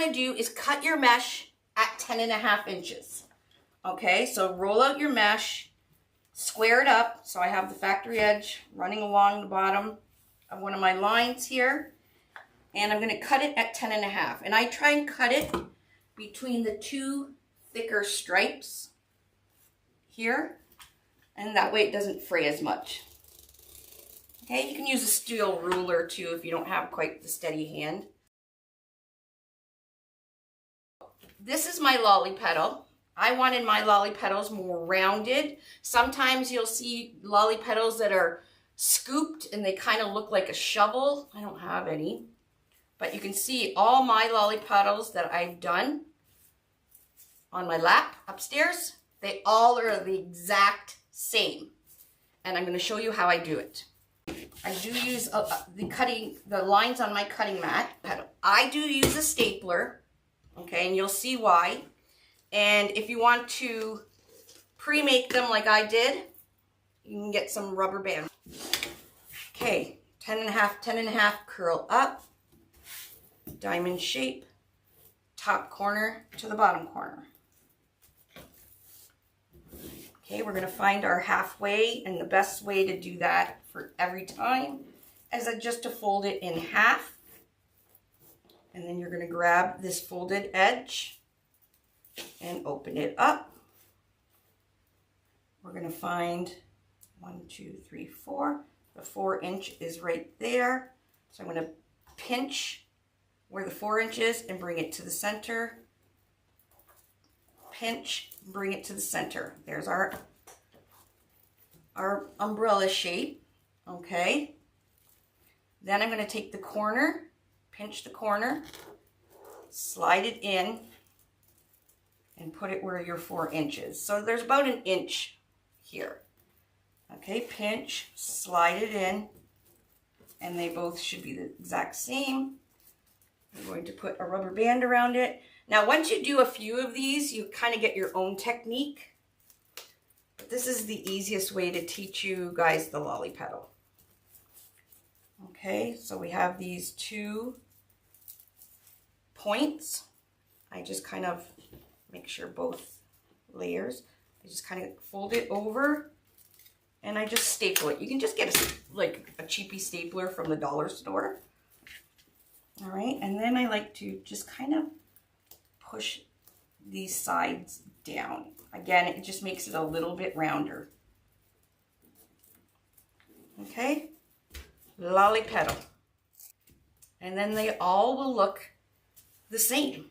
want to do is cut your mesh at 10.5 inches. Okay, so roll out your mesh, square it up. So I have the factory edge running along the bottom of one of my lines here. And I'm going to cut it at 10.5. And I try and cut it between the two thicker stripes here. And that way it doesn't fray as much. Okay, you can use a steel ruler too if you don't have quite the steady hand. This is my lolly petal. I wanted my lolly petals more rounded. Sometimes you'll see lolly petals that are scooped and they kind of look like a shovel. I don't have any. But you can see all my lolly petals that I've done on my lap upstairs, they all are the exact same. And I'm going to show you how I do it. I do use the lines on my cutting mat. I do use a stapler, okay, and you'll see why. And if you want to pre-make them like I did, you can get some rubber band. Okay, 10.5 curl up, diamond shape, top corner to the bottom corner. Okay, we're going to find our halfway, and the best way to do that for every time is just to fold it in half. And then you're going to grab this folded edge and open it up. We're going to find 1, 2, 3, 4. The 4-inch is right there. So I'm going to pinch where the 4-inch is and bring it to the center. Pinch, bring it to the center. There's our umbrella shape. Okay. Then I'm going to take the corner, pinch the corner, slide it in, and put it where your 4 inches. So there's about 1 inch here. Okay, pinch, slide it in, and they both should be the exact same. I'm going to put a rubber band around it. Now, once you do a few of these, you kind of get your own technique. But this is the easiest way to teach you guys the lolly petal. Okay, so we have these 2 points. I just kind of make sure both layers, I just kind of fold it over and I just staple it. You can just get a cheapy stapler from the dollar store. All right, and then I like to just kind of push these sides down. Again, it just makes it a little bit rounder. Okay, lolly petal. And then they all will look the same.